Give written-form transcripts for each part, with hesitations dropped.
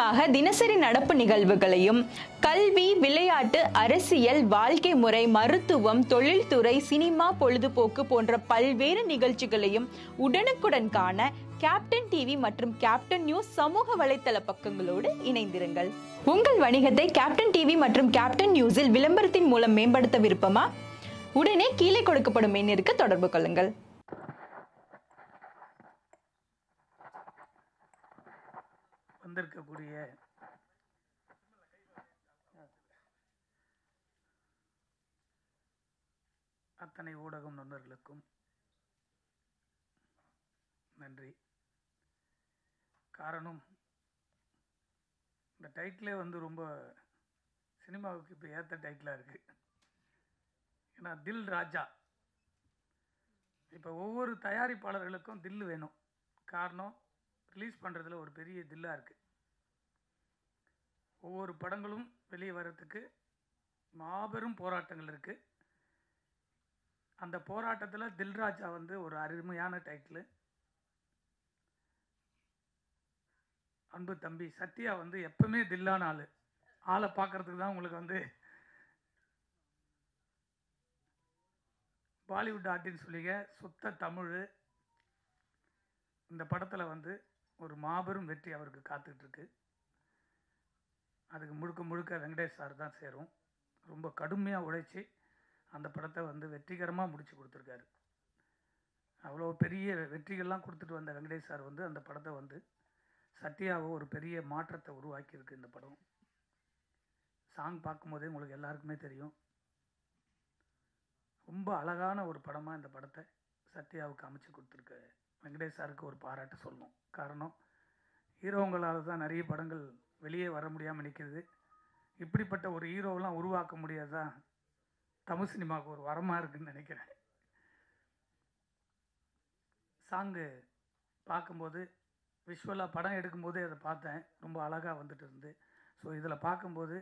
சுவாரஸ்யமாக தினசரி நடப்பு நிகழ்வுகளையும் கல்வி, விளையாட்டு, அரசியல், வாழ்க்கை முறை, மருத்துவம், தொழில்துறை, சினிமா, பொழுதுபோக்கு போன்ற பல்வேறு நிகழ்ச்சிகளையும் உடனுக்குடன் காண கேப்டன் டிவி மற்றும் கேப்டன் நியூஸ் சமூக வலைத்தள பக்கங்களோடு இணைந்திருங்கள். உங்கள் வணிகத்தை கேப்டன் டிவி மற்றும் கேப்டன் நியூஸில் விளம்பரத்தின் மூலம் மேம்படுத்த விருப்பமா? உடனே கீழே கொடுக்கப்படும் எண்ணிற்கு தொடர்பு கொள்ளுங்கள். வந்திருக்கக்கூடிய அத்தனை ஊடகம் நண்பர்களுக்கும் நன்றி. காரணம், இந்த டைட்டிலே ரொம்ப சினிமாவுக்கு இப்போ ஏற்ற டைட்டிலாக இருக்குது. ஏன்னா தில் ராஜா, இப்போ ஒவ்வொரு தயாரிப்பாளர்களுக்கும் தில்லு வேணும். காரணம், ரிலீஸ் பண்ணுறதுல ஒரு பெரிய தில்லாக இருக்குது. ஒவ்வொரு படங்களும் வெளியே வர்றதுக்கு மாபெரும் போராட்டங்கள் இருக்குது. அந்த போராட்டத்தில் தில்ராஜா ஒரு அருமையான டைட்டில். அன்பு தம்பி சத்யா எப்பவுமே தில்லான ஆளை பார்க்கறதுக்கு தான் உங்களுக்கு பாலிவுட் ஆர்டின்னு சொல்லிங்க சுத்த தமிழ். இந்த படத்தில் ஒரு மாபெரும் வெற்றி அவருக்கு காத்துக்கிட்டு இருக்கு. அதுக்கு முழுக்க முழுக்க வெங்கடேஷ் சார் தான் சேரும். ரொம்ப கடுமையாக உழைச்சி அந்த படத்தை வெற்றிகரமாக முடித்து கொடுத்துருக்காரு. அவ்வளோ பெரிய வெற்றிகள்லாம் கொடுத்துட்டு வந்த வெங்கடேஷ் சார் அந்த படத்தை சத்யாவை ஒரு பெரிய மாற்றத்தை உருவாக்கியிருக்கு. இந்த படம் சாங் பார்க்கும்போதே உங்களுக்கு எல்லாருக்குமே தெரியும். ரொம்ப அழகான ஒரு படமாக இந்த படத்தை சத்யாவுக்கு அமைச்சு கொடுத்துருக்கு. வெங்கடேஷ் சாருக்கு ஒரு பாராட்டு சொல்லணும். காரணம், ஹீரோங்களால் தான் நிறைய படங்கள் வெளியே வர முடியாமல் நிற்கிறது. இப்படிப்பட்ட ஒரு ஹீரோவெலாம் உருவாக்க முடியாதான் தமிழ் சினிமாவுக்கு ஒரு வரமாக இருக்குதுன்னு நினைக்கிறேன். சாங்கு பார்க்கும்போது விஷுவலாக படம் எடுக்கும்போதே அதை பார்த்தேன். ரொம்ப அழகாக வந்துட்டு இருந்து. ஸோ இதில் பார்க்கும்போது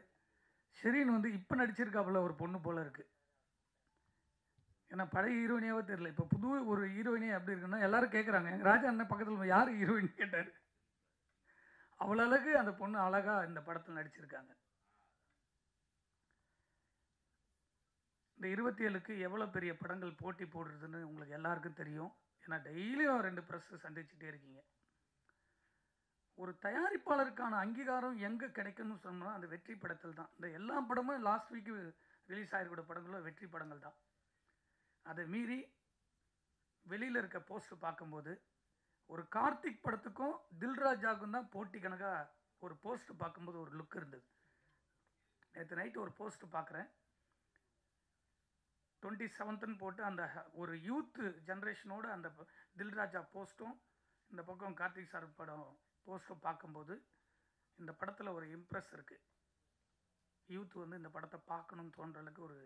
ஷெரீன் இப்போ நடிச்சிருக்காப்புல ஒரு பொண்ணு போல் இருக்குது. ஏன்னா பழைய ஹீரோயினியாவே தெரியல. இப்போ புது ஒரு ஹீரோயினே எப்படி இருக்குன்னா எல்லாரும் கேட்குறாங்க, எங்கள் ராஜா அண்ணன் பக்கத்தில் யார் ஹீரோயின் கேட்டார். அவ்வளோ அழகு அந்த பொண்ணு அழகாக இந்த படத்தில் நடிச்சிருக்காங்க. இந்த 27க்கு எவ்வளோ பெரிய படங்கள் போட்டி போடுறதுன்னு உங்களுக்கு எல்லாருக்கும் தெரியும். ஏன்னா டெய்லியும் 2 ப்ரெஸ் சந்திச்சுட்டே இருக்கீங்க. ஒரு தயாரிப்பாளருக்கான அங்கீகாரம் எங்கே கிடைக்கும்னு சொன்னால் அந்த வெற்றி படத்தில் தான். இந்த எல்லா படமும் லாஸ்ட் வீக்கு ரிலீஸ் ஆகிருக்கிற படங்களும் வெற்றி படங்கள் தான். அதை மீறி வெளியில் இருக்க போஸ்டர் பார்க்கும்போது ஒரு கார்த்திக் படத்துக்கும் தில்ராஜாவுக்கும் தான் போட்டி கணக்காக ஒரு போஸ்டர் பார்க்கும்போது ஒரு லுக் இருந்தது. நேற்று நைட்டு ஒரு போஸ்டர் பார்க்குறேன். 27ன்னு போட்டு அந்த ஒரு யூத் ஜென்ரேஷனோட அந்த தில்ராஜா போஸ்ட்டும் இந்த பக்கம் கார்த்திக் சார் படம் போஸ்ட்டும் பார்க்கும்போது இந்த படத்தில் ஒரு இம்ப்ரெஸ் இருக்குது. யூத் இந்த படத்தை பார்க்கணும்னு தோன்றளவுக்கு ஒரு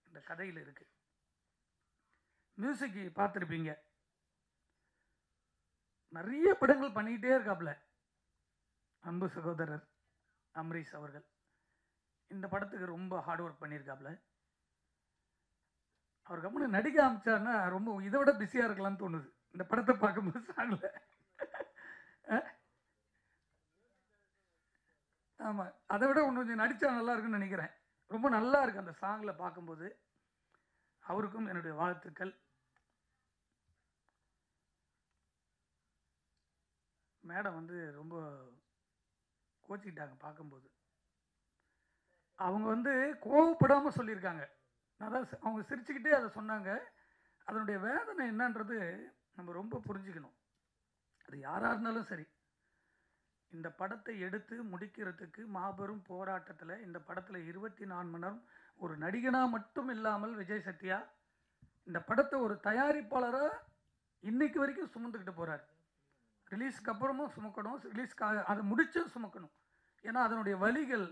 இந்த கதையில் இருக்குது. மியூசிக் பார்த்துருப்பீங்க, நிறைய படங்கள் பண்ணிக்கிட்டே இருக்காப்புல அன்பு சகோதரர் அமரீஷ் அவர்கள். இந்த படத்துக்கு ரொம்ப ஹார்ட் ஒர்க் பண்ணியிருக்காப்புல. அவர் கம்முன்னு நடிக்க ஆரம்பிச்சாருன்னா ரொம்ப இதை விட பிஸியாக இருக்கலாம்னு தோணுது இந்த படத்தை பார்க்கும்போது. சாங்கில் ஆமாம், அதை விட ஒன்று கொஞ்சம் நடித்தா நல்லா இருக்குன்னு நினைக்கிறேன். ரொம்ப நல்லா இருக்குது அந்த சாங்கில் பார்க்கும்போது. அவருக்கும் என்னுடைய வாழ்த்துக்கள். மேடம் ரொம்ப கோச்சிக்கிட்டாங்க பார்க்கும்போது. அவங்க கோவப்படாமல் சொல்லியிருக்காங்க. அதான் அவங்க சிரிச்சுக்கிட்டே அதை சொன்னாங்க. அதனுடைய வேதனை என்னன்றது நம்ம ரொம்ப புரிஞ்சுக்கணும். அது யாராக இருந்தாலும் சரி, இந்த படத்தை எடுத்து முடிக்கிறதுக்கு மாபெரும் போராட்டத்தில் இந்த படத்தில் 24 மணி நேரம் ஒரு நடிகனாக மட்டும் இல்லாமல் விஜய் சத்யா இந்த படத்தை ஒரு தயாரிப்பாளராக இன்னைக்கு வரைக்கும் சுமந்துக்கிட்டு போகிறார். ரிலீஸ்க்கு அப்புறமும் சுமக்கணும், ரிலீஸ்க்காக அதை முடிச்சும் சுமக்கணும். ஏன்னா அதனுடைய வழிகள்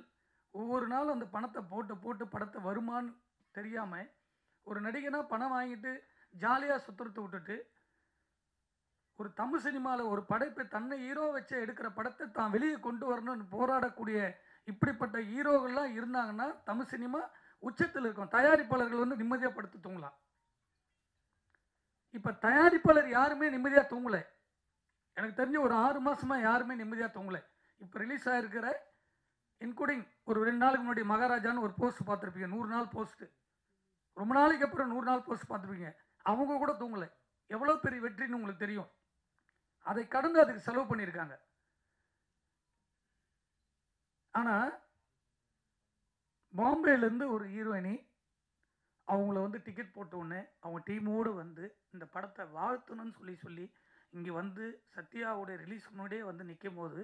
ஒவ்வொரு நாளும் அந்த பணத்தை போட்டு போட்டு படத்தை வருமானு தெரியாமல் ஒரு நடிகனாக பணம் வாங்கிட்டு ஜாலியாக சுற்றுறதை விட்டுட்டு ஒரு தமிழ் சினிமாவில் ஒரு படைப்பை தன்னை ஹீரோ வச்சு எடுக்கிற படத்தை தான் வெளியே கொண்டு வரணும்னு போராடக்கூடிய இப்படிப்பட்ட ஹீரோகள்லாம் இருந்தாங்கன்னா தமிழ் சினிமா உச்சத்தில் இருக்கும். தயாரிப்பாளர்கள் நிம்மதியாக படுத்து தூங்கலாம். இப்போ தயாரிப்பாளர் யாருமே நிம்மதியாக தூங்கலை. எனக்கு தெரிஞ்ச ஒரு 6 மாதமாக யாருமே நிம்மதியாக தூங்கலை. இப்போ ரிலீஸ் ஆகிருக்கிற இன்க்ளூடிங் ஒரு 2 நாளுக்கு முன்னாடி மகாராஜான்னு ஒரு போஸ்ட் பார்த்துருப்பீங்க, 100 நாள் போஸ்ட்டு. ரொம்ப நாளைக்கு அப்புறம் 100 நாள் போஸ்ட் பார்த்துருப்பீங்க. அவங்க கூட தூங்கலை. எவ்வளோ பெரிய வெற்றின்னு உங்களுக்கு தெரியும். அதை கடந்து அதுக்கு செலவு பண்ணியிருக்காங்க. ஆனால் பாம்பேலேருந்து ஒரு ஹீரோயினி அவங்கள வந்து டிக்கெட் போட்ட உடனே அவங்க டீமோடு வந்து இந்த படத்தை வாழ்த்தணும்னு சொல்லி இங்கே வந்து சத்யாவோட ரிலீஸ் முன்னாடியே வந்து நிற்கும் போது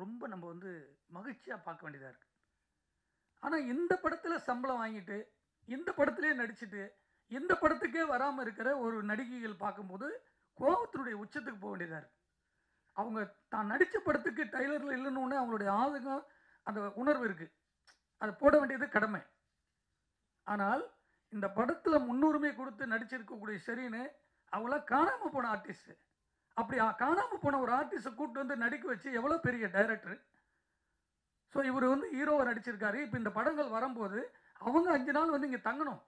ரொம்ப நம்ம வந்து மகிழ்ச்சியாக பார்க்க வேண்டியதாக இருக்குது. ஆனால் இந்த படத்தில் சம்பளம் வாங்கிட்டு இந்த படத்திலே நடிச்சுட்டு இந்த படத்துக்கே வராமல் இருக்கிற ஒரு நடிகைகள் பார்க்கும்போது கோபத்தினுடைய உச்சத்துக்கு போக வேண்டியதாக இருக்குது. அவங்க தான் நடித்த படத்துக்கு டைலரில் இல்லைன்னு அவங்களுடைய ஆதங்கம், அந்த உணர்வு இருக்குது, அதை போட வேண்டியது கடமை. ஆனால் இந்த படத்தில் முன்னுரிமை கொடுத்து நடிச்சிருக்கக்கூடிய ஷெரீனு அவங்களாம் காணாமல் போன ஆர்டிஸ்ட்டு. அப்படி காணாமல் போன ஒரு ஆர்டிஸ்ட்டை கூப்பிட்டு வந்து நடிக்க வச்சு எவ்வளோ பெரிய டைரக்டர். ஸோ இவர் வந்து ஹீரோவை நடிச்சிருக்காரு. இப்போ இந்த படங்கள் வரும்போது அவங்க 5 நாள் வந்து இங்கே தங்கணும்,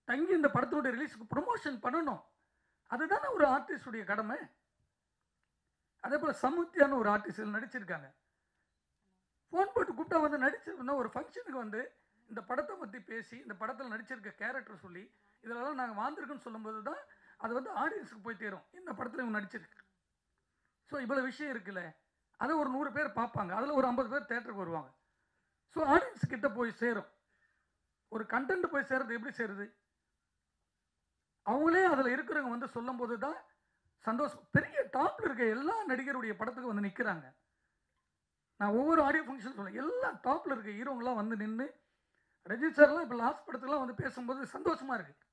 தங்கி இந்த படத்தோட ரிலீஸுக்கு ப்ரொமோஷன் பண்ணணும். அதுதானே ஒரு ஆர்டிஸ்டுடைய கடமை. அதே போல் சமுத்தியான்னு ஒரு ஆர்டிஸ்ட் நடிச்சிருக்காங்க. ஃபோன் போட்டு கூப்பிட்டா வந்து நடிச்சிருக்கணும். ஒரு ஃபங்க்ஷனுக்கு வந்து இந்த படத்தை பற்றி பேசி இந்த படத்தில் நடிச்சிருக்க கேரக்டர் சொல்லி இதெல்லாம் நாங்கள் வாழ்ந்துருக்குன்னு சொல்லும்போது தான் அது வந்து ஆடியன்ஸுக்கு போய் தேரும், இந்த படத்தில் இவங்க நடிச்சிருக்கு. ஸோ இவ்வளோ விஷயம் இருக்குல்ல, அதை ஒரு 100 பேர் பார்ப்பாங்க, அதில் ஒரு 50 பேர் தேட்டருக்கு வருவாங்க. ஸோ ஆடியன்ஸ் கிட்ட போய் சேரும். ஒரு கண்டென்ட் போய் சேர்றது எப்படி சேருது? அவங்களே அதில் இருக்கிறவங்க வந்து சொல்லும் போது தான் சந்தோஷம். பெரிய டாப்பில் இருக்க எல்லா நடிகருடைய படத்துக்கு வந்து நிற்கிறாங்க. நான் ஒவ்வொரு ஆடியோ ஃபங்க்ஷன் சொல்லுவேன், எல்லா டாப்பில் இருக்க ஹீரோங்களாம் வந்து நின்று, ரஜினி சார்லாம் இப்போ லாஸ்ட் படத்துக்குலாம் வந்து பேசும்போது சந்தோஷமாக இருக்குது.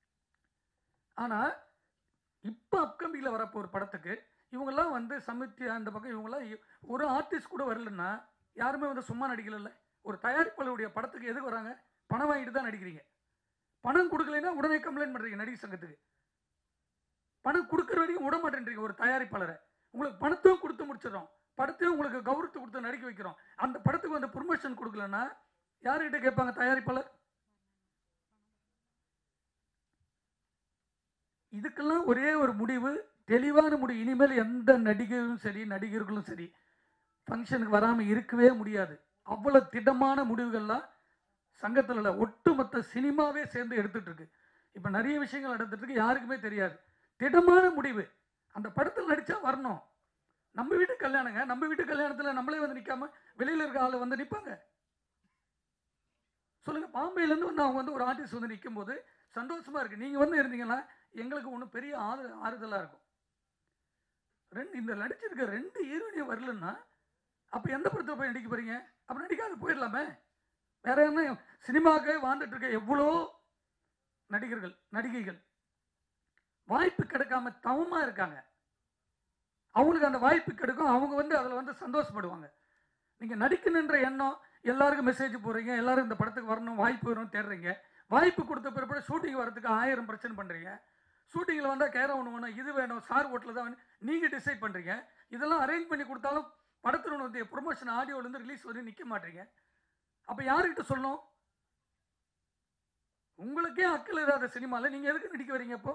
ஆனால் இப்போ அப்கமிங்கில் வரப்போ ஒரு படத்துக்கு இவங்கெல்லாம் வந்து சமித்யா அந்த பக்கம் இவங்கெல்லாம் ஒரு ஆர்டிஸ்ட் கூட வரலன்னா யாருமே வந்து சும்மா நடிக்கல. ஒரு தயாரிப்பாளருடைய படத்துக்கு எதுக்கு வராங்க? பணம் வாங்கிட்டு தான் நடிக்கிறீங்க. பணம் கொடுக்கலைன்னா உடனே கம்ப்ளைண்ட் பண்ணுறீங்க நடிகர் சங்கத்துக்கு. பணம் கொடுக்குற வரைக்கும் விட மாட்டேன்றீங்க ஒரு தயாரிப்பாளரை. உங்களுக்கு பணத்தையும் கொடுத்து முடிச்சிடறோம், படத்தையும் உங்களுக்கு கௌரவத்தை கொடுத்து நடிக்க வைக்கிறோம். அந்த படத்துக்கு வந்து ப்ரொமோஷன் கொடுக்கலன்னா யாருக்கிட்ட கேட்பாங்க தயாரிப்பாளர்? இதுக்கெல்லாம் ஒரே ஒரு முடிவு, தெளிவான முடிவு. இனிமேல் எந்த நடிகரும் சரி நடிகர்களும் சரி ஃபங்க்ஷனுக்கு வராமல் இருக்கவே முடியாது. அவ்வளோ திடமான முடிவுகள்லாம் சங்கத்தில் ஒட்டுமொத்த சினிமாவே சேர்ந்து எடுத்துட்டு இருக்கு. இப்போ நிறைய விஷயங்கள் நடந்துட்டு இருக்கு, யாருக்குமே தெரியாது. திடமான முடிவு, அந்த படத்தில் நடித்தா வரணும். நம்ம வீட்டு கல்யாணங்க, நம்ம வீட்டு கல்யாணத்தில் நம்மளே வந்து நிற்காம வெளியில் இருக்க ஆள் வந்து நிற்பாங்க சொல்லுங்க. பாம்பேலேருந்து வந்து அவங்க வந்து ஒரு ஆர்டிஸ்ட் வந்து நிற்கும் போது சந்தோஷமா இருக்கு. நீங்கள் வந்து இருந்தீங்கன்னா எங்களுக்கு ஒன்றும் பெரிய ஆறுதலாக இருக்கும். இந்த நடிச்சிருக்க 2 ஹீரோயினியும் வரலன்னா அப்போ எந்த படத்தில் போய் நடிக்க போறீங்க? அப்போ நடிக்காது போயிடலாமே. வேற என்ன, சினிமாவுக்கு வாழ்ந்துட்டு இருக்க எவ்வளோ நடிகர்கள் நடிகைகள் வாய்ப்பு கிடைக்காம தவமா இருக்காங்க. அவங்களுக்கு அந்த வாய்ப்பு கிடைக்கும், அவங்க வந்து அதில் வந்து சந்தோஷப்படுவாங்க. நீங்கள் நடிக்கணுன்ற எண்ணம், எல்லாருக்கும் மெசேஜ் போடுறீங்க, எல்லாரும் இந்த படத்துக்கு வரணும், வாய்ப்பு வரணும் தேடுறீங்க. வாய்ப்பு கொடுத்த பிறகு ஷூட்டிங் வரதுக்கு 1000 பிரச்சனை பண்ணுறீங்க. ஷூட்டிங்கில் வந்தால் கேரம் ஒன்று வேணும், இது வேணும், ஸ்டார் ஹோட்டலில் தான் நீங்கள் டிசைட் பண்ணுறீங்க. இதெல்லாம் அரேஞ்ச் பண்ணி கொடுத்தாலும் படத்தில் வந்து ப்ரொமோஷன் ஆடியோலேருந்து ரிலீஸ் வந்து நிற்க மாட்டீங்க. அப்போ யாருக்கிட்ட சொல்லணும்? உங்களுக்கே அக்கல் இல்லாத சினிமாவில் நீங்கள் எதுக்கு நடிக்க வரீங்க? இப்போ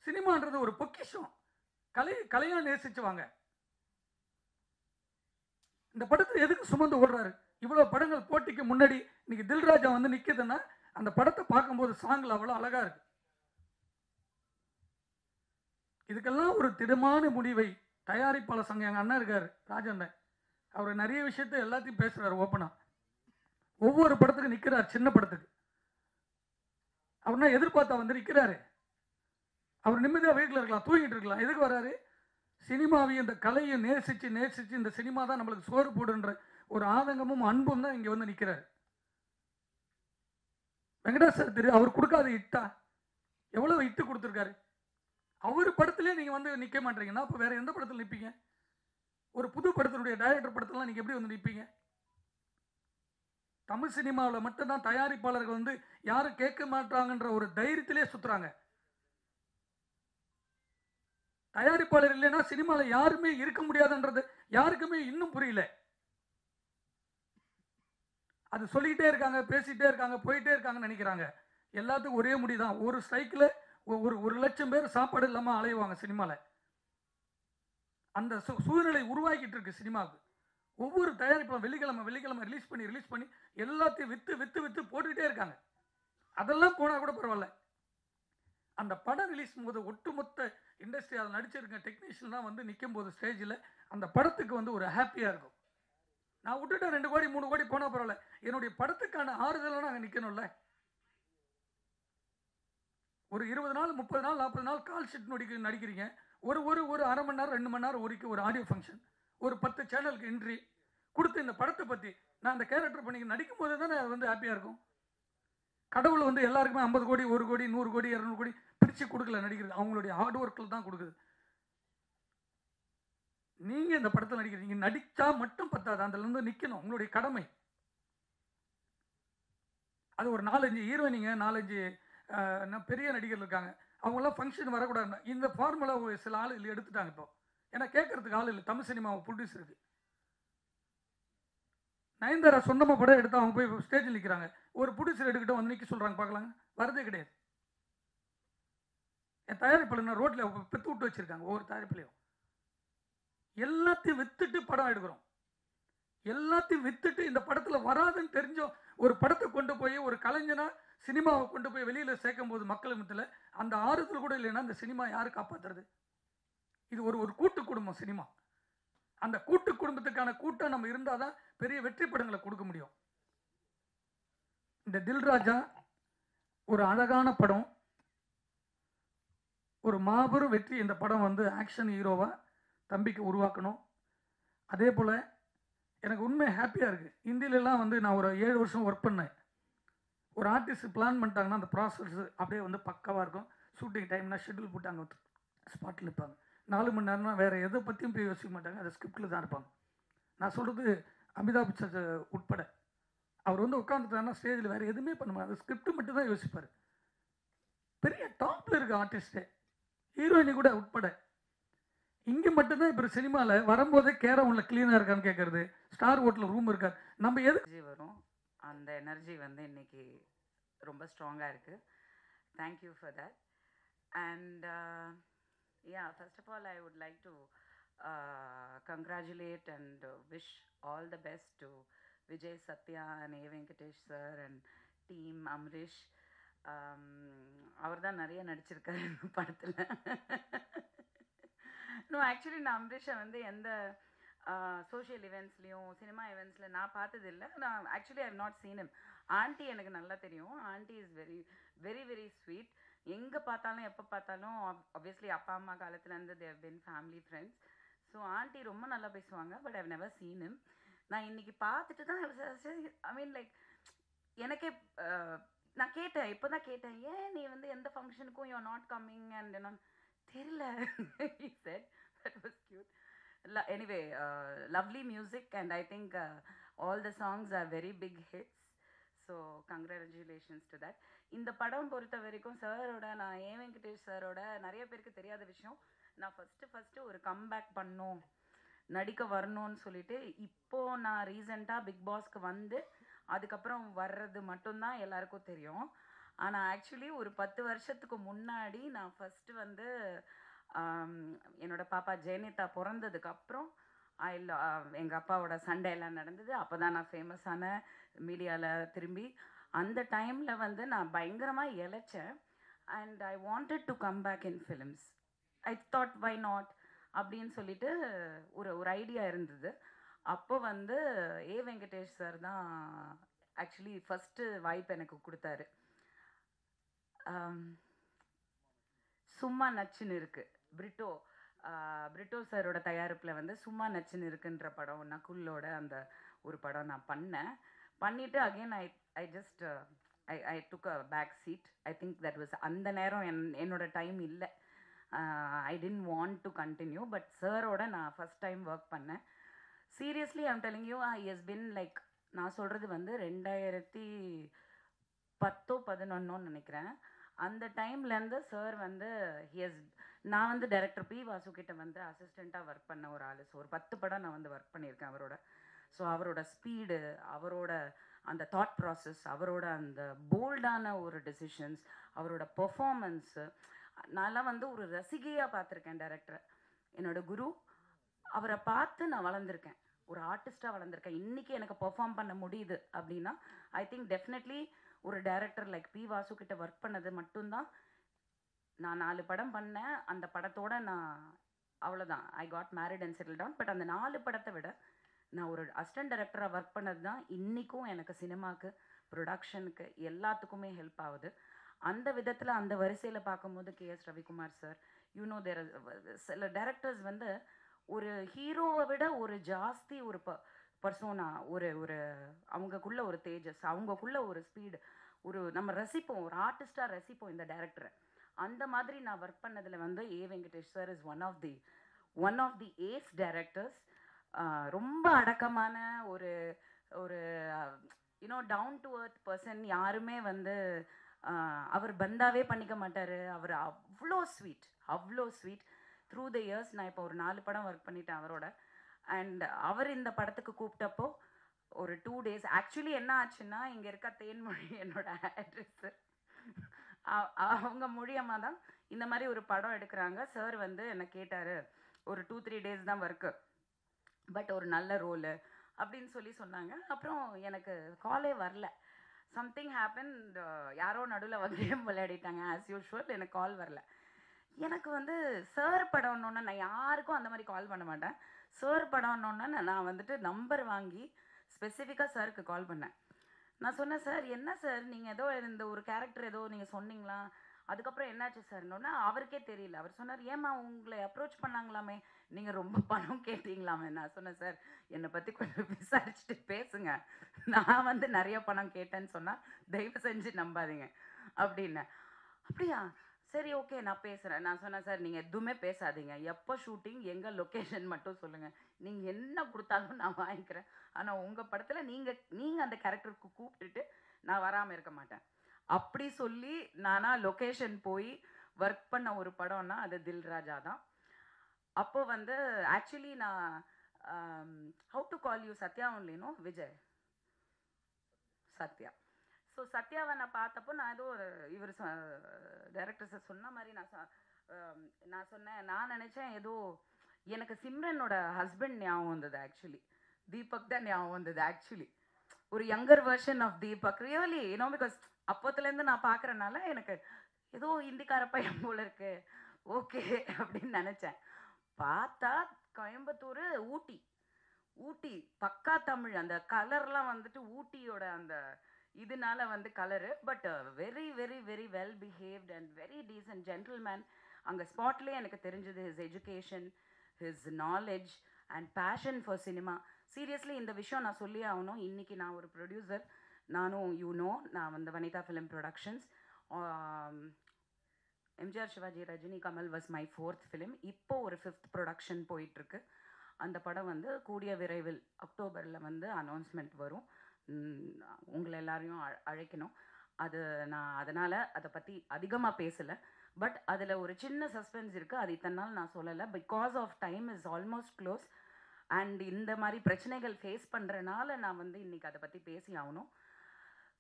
சினிமான்றது ஒரு பொக்கிஷம், கலையாக நேசிச்சுவாங்க. இந்த படத்தை எதுக்கு சுமந்து ஓடுறாரு? இவ்வளோ படங்கள் போட்டிக்கு முன்னாடி இன்னைக்கு தில்ராஜா வந்து நிற்குதுன்னா அந்த படத்தை பார்க்கும்போது சாங்கில் அவ்வளோ அழகா இருக்கு. இதுக்கெல்லாம் ஒரு திடமான முடிவை தயாரிப்பாளர் சங்கம், எங்கள் அண்ணன் இருக்கார் ராஜண்ணன், அவர் நிறைய விஷயத்த எல்லாத்தையும் பேசுறாரு ஓப்பனா. ஒவ்வொரு படத்துக்கு நிற்கிறார், சின்ன படத்துக்கு அவர்னா எதிர்பார்த்தா வந்து நிற்கிறாரு. அவர் நிம்மதியாக வீட்டில் இருக்கலாம், தூங்கிட்டு இருக்கலாம். எதுக்கு வராரு? சினிமாவையும் இந்த கலையை நேசிச்சு இந்த சினிமா தான் நம்மளுக்கு சோறு போடுன்ற ஒரு ஆதங்கமும் அன்பும் தான் இங்கே வந்து நிற்கிறாரு. வெங்கடேஷ் சார் தெரியும், அவர் கொடுக்காத இட்டா எவ்வளவு இட்டு கொடுத்துருக்காரு. அவர் படத்திலே நீங்கள் வந்து நிற்க மாட்டீங்கன்னா அப்போ வேற எந்த படத்தில் நிற்பீங்க? ஒரு புது படத்தினுடைய டைரக்டர் படத்திலாம் நீங்கள் எப்படி வந்து நிற்பீங்க? தமிழ் சினிமாவில் மட்டும்தான் தயாரிப்பாளர்கள் வந்து யாரும் கேட்க மாட்டாங்கன்ற ஒரு தைரியத்திலே சுற்றுறாங்க. தயாரிப்பாளர் இல்லைன்னா சினிமாவில் யாருமே இருக்க முடியாதுன்றது யாருக்குமே இன்னும் புரியல. அது சொல்லிக்கிட்டே இருக்காங்க, பேசிகிட்டே இருக்காங்க, போயிட்டே இருக்காங்கன்னு நினைக்கிறாங்க. எல்லாத்துக்கும் ஒரே முடிதான். ஒரு ஸ்ட்ரைக்கில் ஒரு 1,00,000 பேர் சாப்பாடு இல்லாமல் அலைவாங்க சினிமாவில். அந்த சூழ்நிலை உருவாக்கிட்டு இருக்கு சினிமாவுக்கு. ஒவ்வொரு தயாரிப்பும் வெள்ளிக்கிழமை ரிலீஸ் பண்ணி எல்லாத்தையும் வித்து போட்டுக்கிட்டே இருக்காங்க. அதெல்லாம் போனால் கூட பரவாயில்ல. அந்த படம் ரிலீஸ் போது ஒட்டுமொத்த இண்டஸ்ட்ரி அதில் நடிச்சிருக்க டெக்னீஷியன்லாம் வந்து நிற்கும் போது ஸ்டேஜில் அந்த படத்துக்கு வந்து ஒரு ஹாப்பியாக இருக்கும். நான் விட்டுட்டேன் 2 கோடி 3 கோடி போனால் பரவாயில்ல, என்னுடைய படத்துக்கான ஆறுதலாக நாங்கள் நிற்கணும்ல. ஒரு 20 நாள் 30 நாள் 40 நாள் கால் ஷீட் நடிக்கிறீங்க. ஒரு அரை மணி நேரம் 2 மணி நேரம் ஒரு ஆடியோ ஃபங்க்ஷன், ஒரு 10 சேனலுக்கு என்ட்ரி கொடுத்து இந்த படத்தை பற்றி நான் அந்த கேரக்டர் பண்ணி நடிக்கும் போது தானே அது வந்து ஹாப்பியாக இருக்கும். கடவுள் வந்து எல்லாருக்குமே 50 கோடி 1 கோடி 100 கோடி 200 கோடி பிரித்து கொடுக்கல நடிக்கிறது, அவங்களுடைய ஹார்ட் ஒர்க்கில் தான் கொடுக்குது. நீங்கள் இந்த படத்தில் நடிக்கிறீங்க, நடித்தா மட்டும் பத்தாது, அதுலேருந்து நிற்கணும், உங்களுடைய கடமை. அது ஒரு 4-5 ஹீரோயினிங்க 4-5 பெரிய நடிகர்கள் இருக்காங்க, அவங்களாம் ஃபங்க்ஷன் வரக்கூடாது. இந்த ஃபார்முலா சில ஆள் எடுத்துட்டாங்க இப்போ. ஏன்னா கேட்கறதுக்கு ஆள் இல்லை. தமிழ் சினிமாவை ப்ரொடியூசருக்கு நயன்தாரா சொந்தமாக படம் எடுத்து அவங்க போய் ஸ்டேஜில் நிற்கிறாங்க. ஒரு ப்ரொடியூசர் எடுக்கிட்டோம் வந்து நிற்க சொல்கிறாங்க பார்க்கலாங்க, வரதே கிடையாது. என் தயாரிப்பாளர் ரோட்டில் பெற்று விட்டு வச்சுருக்காங்க. ஒவ்வொரு தயாரிப்புலையும் எல்லாத்தையும் வித்துட்டு படம் எடுக்கிறோம். எல்லாத்தையும் வித்துட்டு இந்த படத்தில் வராதுன்னு தெரிஞ்சோம் ஒரு படத்தை கொண்டு போய் ஒரு கலைஞனா சினிமாவை கொண்டு போய் வெளியில் சேர்க்கும் போது மக்கள் மத்தியில் அந்த ஆறுதல் கூட இல்லைன்னா இந்த சினிமா யாரு காப்பாற்றுறது? இது ஒரு கூட்டு குடும்பம் சினிமா. அந்த கூட்டு குடும்பத்துக்கான கூட்டம் நம்ம இருந்தால் தான் பெரிய வெற்றி படங்களை கொடுக்க முடியும். இந்த தில்ராஜா ஒரு அழகான படம், ஒரு மாபெரும் வெற்றி. இந்த படம் வந்து ஆக்ஷன் ஹீரோவா தம்பிக்கு உருவாக்கணும். அதே போல் எனக்கு உண்மை ஹாப்பியாக இருக்குது. ஹிந்திலெலாம் வந்து நான் ஒரு 7 வருஷம் ஒர்க் பண்ணேன். ஒரு ஆர்டிஸ்ட் பிளான் பண்ணிட்டாங்கன்னா அந்த ப்ராசஸ் அப்படியே வந்து பக்காவாக இருக்கும். ஷூட்டிங் டைம்னா ஷெட்யூல் போட்டாங்க, ஸ்பாட்டில் இருப்பாங்க. 4 மணி நேரம்னா வேறு எதை பற்றியும் போய் யோசிக்க மாட்டாங்க, அது ஸ்கிரிப்டில் தான் இருப்பாங்க. நான் சொல்கிறது அமிதாப் பச்சன் உட்பட. அவர் வந்து உட்காந்துட்டாருன்னா ஸ்டேஜில் வேறு எதுவுமே பண்ண மாட்டார், அது ஸ்கிரிப்ட் மட்டும் தான் யோசிப்பார். பெரிய டாப்பில் இருக்க ஆர்டிஸ்ட்டு, ஹீரோயினி கூட உட்பட. இங்கே மட்டும்தான் இப்போ சினிமாவில் வரும்போதே கேரம் உள்ள க்ளீனாக இருக்கான்னு கேட்குறது, ஸ்டார் ஹோட்டலில் ரூம் இருக்காது. நம்ம எது வரும் அந்த எனர்ஜி வந்து இன்னைக்கு ரொம்ப ஸ்ட்ராங்காக இருக்குது. Thank you for that. And first of all I would like to congratulate and wish all the best to Vijay Satya and A. Venkatesh sir and team Amrish. அவர் தான் நிறைய நடிச்சிருக்காரு படத்தில். நோ ஆக்சுவலி நான் அம்ரிஷை வந்து எந்த சோஷியல் இவெண்ட்ஸ்லேயும் சினிமா இவெண்ட்ஸில் நான் பார்த்ததில்லை. நான் actually I have not seen him. Aunty எனக்கு நல்லா தெரியும். Aunty is very very very sweet. எங்கே பார்த்தாலும் எப்போ பார்த்தாலும் ஆப்வியஸ்லி அப்பா அம்மா காலத்துலேருந்து they've been family friends. So aunty ரொம்ப நல்லா பேசுவாங்க. But I've never seen him. நான் இன்னைக்கு பார்த்துட்டு தான் ஐ மீன் லைக் எனக்கே நான் கேட்டேன், இப்போ தான் கேட்டேன், ஏன் நீ வந்து எந்த ஃபங்க்ஷனுக்கும் you are not coming and என்ன தெரியல. he said that was cute. Anyway, lovely music and I think all the songs are very big hits. So congratulations to that. இந்த படம் பொறுத்த வரைக்கும் சாரோட நான் ஏ வெங்கடேஷ் சாரோட நிறைய பேருக்கு தெரியாத விஷயம், நான் ஃபஸ்ட்டு ஒரு கம்பேக் பண்ணோம் நடிக்க வரணும்னு சொல்லிட்டு இப்போது நான் ரீசெண்டாக பிக் பாஸ்க்கு வந்து அதுக்கப்புறம் வர்றது மட்டும்தான் எல்லாருக்கும் தெரியும். ஆனால் ஆக்சுவலி ஒரு 10 வருஷத்துக்கு முன்னாடி நான் ஃபஸ்ட்டு வந்து என்னோட பாப்பா ஜெயனிதா பிறந்ததுக்கப்புறம் எங்கள் அப்பாவோட சண்டை எல்லாம் நடந்தது. அப்போ தான் நான் ஃபேமஸான மீடியாவில் திரும்பி அந்த டைமில் வந்து நான் பயங்கரமாக இழைச்சேன். And I wanted to come back in films. I thought why not அப்படின்னு சொல்லிட்டு ஒரு ஐடியா இருந்தது. அப்போ வந்து ஏ வெங்கடேஷ் சார் தான் ஆக்சுவலி ஃபஸ்ட்டு வாய்ப்பு எனக்கு கொடுத்தாரு. சும்மா நச்சுன்னு இருக்குது பிரிட்டோ சாரோட தயாரிப்பில் வந்து சும்மா நச்சுன்னு இருக்குன்ற படம் நகுலோட அந்த ஒரு படம் நான் பண்ணிவிட்டு again I just I took a back seat. I think that was அந்த நேரம் என்னோட டைம் இல்லை. I didn't want to continue. But சாரோட நான் ஃபஸ்ட் டைம் ஒர்க் பண்ணேன். Seriously I'm telling you he has been like, நான் சொல்கிறது வந்து 2010-11 நினைக்கிறேன். அந்த டைம்லேருந்து சார் வந்து நான் வந்து டைரக்டர் பி வாசு கிட்ட வந்து அசிஸ்டண்ட்டாக ஒர்க் பண்ண ஒரு ஆள். ஸோ ஒரு 10 படம் நான் வந்து ஒர்க் பண்ணியிருக்கேன் அவரோட. ஸோ அவரோட ஸ்பீடு, அவரோட அந்த தாட் ப்ராசஸ், அவரோட அந்த போல்டான ஒரு டெசிஷன்ஸ், அவரோட பெர்ஃபார்மன்ஸு, நான்லாம் வந்து ஒரு ரசிகையாக பார்த்துருக்கேன் டைரக்டரை. என்னோட குரு அவரை பார்த்து நான் வளர்ந்துருக்கேன், ஒரு ஆர்டிஸ்டாக வளர்ந்துருக்கேன். இன்றைக்கி எனக்கு பெர்ஃபார்ம் பண்ண முடியுது அப்படின்னா ஐ திங்க் டெஃபினெட்லி ஒரு டைரக்டர் லைக் பி வாசு கிட்ட ஒர்க் பண்ணது மட்டும்தான். நான் 4 படம் பண்ணேன், அந்த படத்தோட நான் அவ்வளோதான், I got married and settle down. But அந்த 4 படத்தை விட நான் ஒரு அசிஸ்டன்ட் டைரக்டராக ஒர்க் பண்ணது தான் இன்றைக்கும் எனக்கு சினிமாவுக்கு, ப்ரொடக்ஷனுக்கு எல்லாத்துக்குமே ஹெல்ப் ஆகுது. அந்த விதத்தில் அந்த வரிசையில் பார்க்கும்போது கேஎஸ் ரவிக்குமார் சார், யூனோ தேர் சில டைரக்டர்ஸ் வந்து ஒரு ஹீரோவை விட ஒரு ஜாஸ்தி ஒரு பர்சோனா, ஒரு ஒரு அவங்கக்குள்ள ஒரு தேஜஸ், அவங்கக்குள்ள ஒரு ஸ்பீடு, ஒரு நம்ம ரசிப்போம், ஒரு ஆர்டிஸ்டாக ரசிப்போம் இந்த டைரக்டரை. அந்த மாதிரி நான் ஒர்க் பண்ணதில் வந்து A Venkatesh sir is one of the ace directors. ரொம்ப அடக்கமான ஒரு ஒரு you know down to earth person. யாருமே வந்து அவர் பந்தாவே பண்ணிக்க மாட்டார். அவர் அவ்வளோ ஸ்வீட் த்ரூ த இயர்ஸ். நான் இப்போ ஒரு 4 படம் ஒர்க் பண்ணிட்டேன் அவரோட. அண்ட் அவர் இந்த படத்துக்கு கூப்பிட்டப்போ ஒரு 2 days ஆக்சுவலி என்ன ஆச்சுன்னா, இங்கே இருக்க தேன்மொழி என்னோட அட்ரஸ்ஸு, அவங்க மூலியமாக தான் இந்த மாதிரி ஒரு படம் எடுக்கிறாங்க. சார் வந்து என்னை கேட்டார், ஒரு 2-3 days தான் ஒர்க்கு, பட் ஒரு நல்ல ரோலு அப்படின்னு சொன்னாங்க. அப்புறம் எனக்கு காலே வரல. சம்திங் ஹேப்பன், யாரோ நடுவில் வந்து கேம் விளையாடிட்டாங்க ஆஸ் யூஷுவல். எனக்கு கால் வரல. எனக்கு வந்து சார் படம்னோன்னா நான் யாருக்கும் அந்த மாதிரி கால் பண்ண மாட்டேன். சார் படம்னோன்னா நான் வந்துட்டு நம்பர் வாங்கி ஸ்பெசிஃபிக்காக சாருக்கு கால் பண்ணேன். நான் சொன்னேன், சார் என்ன சார் நீங்கள் ஏதோ இந்த ஒரு கேரக்டர் ஏதோ நீங்கள் சொன்னீங்களா, அதுக்கப்புறம் என்னாச்சு சார்னோன்னா அவருக்கே தெரியல. அவர் சொன்னார், ஏம்மா உங்களை அப்ரோச் பண்ணாங்களாமே, நீங்கள் ரொம்ப பணம் கேட்டீங்களாமே. நான் சொன்னேன், சார் என்னை பற்றி கொஞ்சம் விசாரிச்சுட்டு பேசுங்க, நான் வந்து நிறைய பணம் கேட்டேன்னு சொன்னால் தயவு செஞ்சு நம்பாதீங்க அப்படின்னு. அப்படியா, சரி ஓகே நான் பேசுகிறேன். நான் சொன்னேன், சார் நீங்கள் எதுவுமே பேசாதீங்க, எப்போ ஷூட்டிங், எங்கள் லொக்கேஷன் மட்டும் சொல்லுங்கள், நீங்கள் என்ன கொடுத்தாலும் நான் வாங்கிக்கிறேன். ஆனால் உங்கள் படத்தில் நீங்கள் அந்த கேரக்டருக்கு கூப்பிட்டுட்டு நான் வராமல் இருக்க மாட்டேன் அப்படி சொல்லி நானா லொக்கேஷன் போய் ஒர்க் பண்ண ஒரு படம்னா அது தில் ராஜா தான். அப்போ வந்து ஆக்சுவலி நான் how to call you Sathya ஒன்லினோ விஜய் சத்யா. ஸோ சத்யாவை நான் பார்த்தப்போ நான் ஏதோ இவர் டைரக்டர்ஸை சொன்ன மாதிரி நான் சொன்னேன், நான் நினச்சேன் ஏதோ எனக்கு சிம்ரனோட ஹஸ்பண்ட் ஞாபகம் வந்தது. ஆக்சுவலி தீபக் தான் ஞாபகம் வந்தது. ஆக்சுவலி ஒரு younger version of Deepak, really you know, because அப்போத்துலேருந்து நான் பார்க்குறனால எனக்கு ஏதோ இந்திக்கார பையன் போல இருக்கு, ஓகே அப்படின்னு நினச்சேன். பார்த்தா கோயம்புத்தூர், ஊட்டி பக்கா தமிழ். அந்த கலர்லாம் வந்துட்டு ஊட்டியோட அந்த இதனால வந்து colour, but very very very well behaved and very decent gentleman. அங்கே ஸ்பாட்லேயே எனக்கு தெரிஞ்சது his education, his knowledge and passion for cinema. Seriously இந்த விஷயம் நான் சொல்லி ஆகணும். இன்றைக்கி நான் ஒரு ப்ரொடியூசர், நானும் நான் வந்து Vanitha film productions. MGR, Sivaji, Rajini, Kamal was my 4th film. இப்போ ஒரு 5th ப்ரொடக்ஷன் போயிட்டுருக்கு. அந்த படம் வந்து கூடிய விரைவில் அக்டோபரில் வந்து அனௌன்ஸ்மெண்ட் வரும். உங்களை எல்லாரையும் அழைக்கணும். அது நான் அதனால் அதை பற்றி அதிகமாக பேசலை. பட் அதில் ஒரு சின்ன சஸ்பென்ஸ் இருக்குது, அது இத்தனை நாள் நான் சொல்லலை. Because of time is almost close and இந்த மாதிரி பிரச்சனைகள் ஃபேஸ் பண்ணுறனால நான் வந்து இன்றைக்கி அதை பற்றி பேசி ஆகணும்.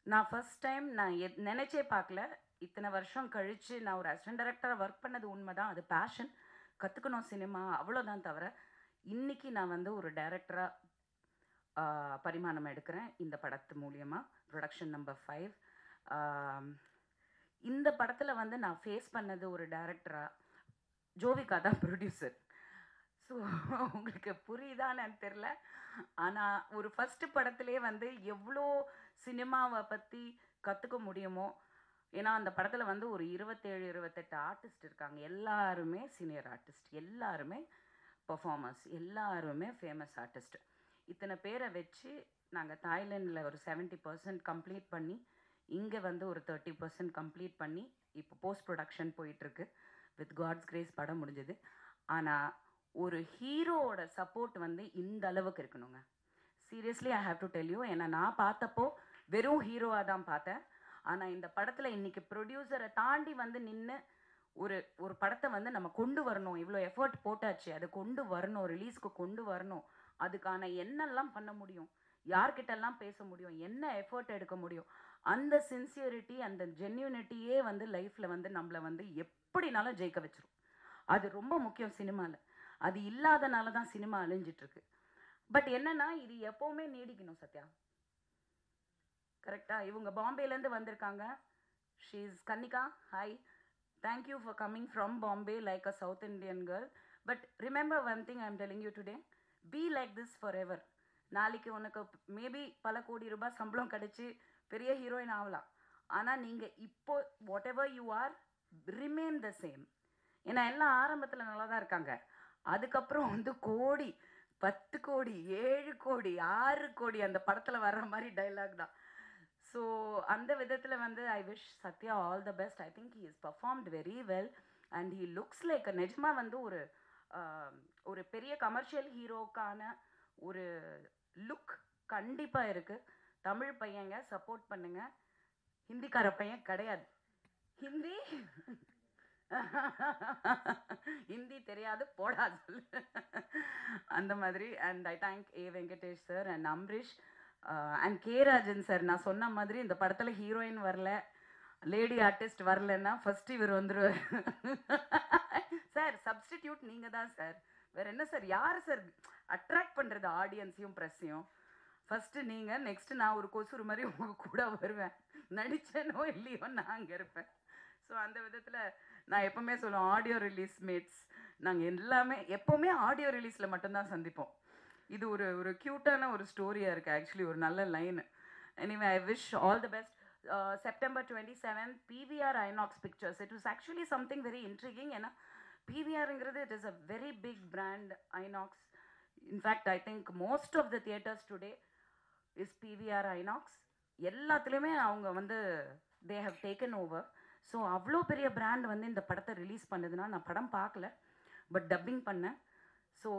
நான் ஃபஸ்ட் டைம் நான் நினச்சே பார்க்கல, இத்தனை வருஷம் கழித்து நான் ஒரு அசிஸ்டன்ட் டைரக்டராக ஒர்க் பண்ணது உண்மை தான், அது பேஷன், கற்றுக்கணும் சினிமா, அவ்வளோதான். தவிர இன்றைக்கி நான் வந்து ஒரு டைரக்டராக பரிமாணம் எடுக்கிறேன் இந்த படத்து மூலியமாக. Production number 5. இந்த படத்தில் வந்து நான் ஃபேஸ் பண்ணது ஒரு டைரக்டராக, ஜோவிகா தான் ப்ரொடியூசர். ஸோ உங்களுக்கு புரியுதான்னு எனக்கு தெரில. ஆனால் ஒரு ஃபஸ்ட்டு படத்துலேயே வந்து எவ்வளோ சினிமாவை பற்றி கற்றுக்க முடியுமோ. ஏன்னா அந்த படத்தில் வந்து ஒரு 27-28 ஆர்டிஸ்ட் இருக்காங்க. எல்லாருமே சீனியர் ஆர்டிஸ்ட், எல்லாருமே பர்ஃபார்மர்ஸ், எல்லாருமே ஃபேமஸ் ஆர்டிஸ்ட். இத்தனை பேரை வச்சு நாங்கள் தாய்லாண்டில் ஒரு 70% கம்ப்ளீட் பண்ணி, இங்கே வந்து ஒரு 30% கம்ப்ளீட் பண்ணி இப்போ போஸ்ட் ப்ரொடக்ஷன் போயிட்டுருக்கு. வித் காட்ஸ் கிரேஸ் படம் முடிஞ்சது. ஆனால் ஒரு ஹீரோவோட சப்போர்ட் வந்து இந்த அளவுக்கு இருக்கணுங்க. Seriously I have to tell you. ஏன்னா நான் பார்த்தப்போ வெறும் ஹீரோவாக தான் பார்த்தேன். ஆனால் இந்த படத்தில் இன்றைக்கி ப்ரொடியூசரை தாண்டி வந்து நின்று ஒரு படத்தை வந்து நம்ம கொண்டு வரணும், இவ்வளோ எஃபர்ட் போட்டாச்சு, அதை கொண்டு வரணும், ரிலீஸ்க்கு கொண்டு வரணும், அதுக்கான என்னெல்லாம் பண்ண முடியும், யார்கிட்டெல்லாம் பேச முடியும், என்ன எஃபர்ட் எடுக்க முடியும், அந்த சின்சியரிட்டி, அந்த ஜென்யூனிட்டியே வந்து லைஃப்பில் வந்து நம்மளை வந்து எப்படினாலும் ஜெயிக்க வச்சிரும். அது ரொம்ப முக்கியம் சினிமாவில். அது இல்லாதனால தான் சினிமா அழிஞ்சிட்ருக்கு. பட் என்னன்னா இது எப்போவுமே நீடிக்கணும் சத்யா. கரெக்டா? இவங்க பாம்பேலேருந்து வந்திருக்காங்க. She is Kannika. Hi, thank you for coming from Bombay like a south Indian girl. But remember one thing I am telling you today, be like this for ever. நாளைக்கு உனக்கு மேபி பல கோடி ரூபாய் சம்பளம் கிடச்சி பெரிய ஹீரோயின் ஆகலாம். ஆனால் நீங்கள் இப்போ what ever you are remain the same. ஏன்னா எல்லாம் ஆரம்பத்தில் நல்லா தான் இருக்காங்க. அதுக்கப்புறம் வந்து கோடி, 10 கோடி, 7 கோடி, 6 கோடி அந்த படத்தில் வர்ற மாதிரி டைலாக் தான். ஸோ அந்த விதத்தில் வந்து I wish Sathya all the best. I think he is performed very well and he looks like நிஜமாக வந்து ஒரு பெரிய கமர்ஷியல் ஹீரோக்கான ஒரு லுக் கண்டிப்பாக இருக்குது. தமிழ் பையங்க சப்போர்ட் பண்ணுங்க. ஹிந்திக்கார பையன் கிடையாது. ஹிந்தி தெரியாது போடா சொல்லு அந்த மாதிரி. And I thank A Venkatesh sir and Amrish and K Rajan sir. நான் சொன்ன மாதிரி இந்த படத்தில் ஹீரோயின் வரல, லேடி ஆர்டிஸ்ட் வரலன்னா ஃபர்ஸ்ட் இவர் வந்துடுவார். சார் சப்ஸ்டிடியூட் நீங்கள் தான் சார், வேறு என்ன சார், யார் சார் அட்ராக்ட் பண்ணுறது ஆடியன்ஸையும் ப்ரெஸ்ஸையும்? ஃபஸ்ட்டு நீங்கள், நெக்ஸ்ட்டு நான் ஒரு கொசுறு மாதிரி உங்கள் கூட வருவேன். நடித்தேனோ இல்லையோ நான் அங்கே இருப்பேன். ஸோ அந்த விதத்தில் நான் எப்போவுமே சொல்லுவேன், ஆடியோ ரிலீஸ் மேட்ஸ் நாங்கள் எல்லாமே எப்போவுமே ஆடியோ ரிலீஸில் மட்டும்தான் சந்திப்போம். இது ஒரு க்யூட்டான ஒரு ஸ்டோரியாக இருக்குது ஆக்சுவலி, ஒரு நல்ல line. Anyway I wish all the best. September 27th PVR INOX Pictures. It was actually something very intriguing. ஏன்னா PVRங்கிறது it is a very big brand, INOX. In fact, I think most of the theaters today is PVR INOX. எல்லாத்துலேயுமே அவங்க வந்து they have taken over. So அவ்வளோ பெரிய brand வந்து இந்த படத்தை release பண்ணதுன்னா, நான் படம் பார்க்கல பட் டப்பிங் பண்ணேன். So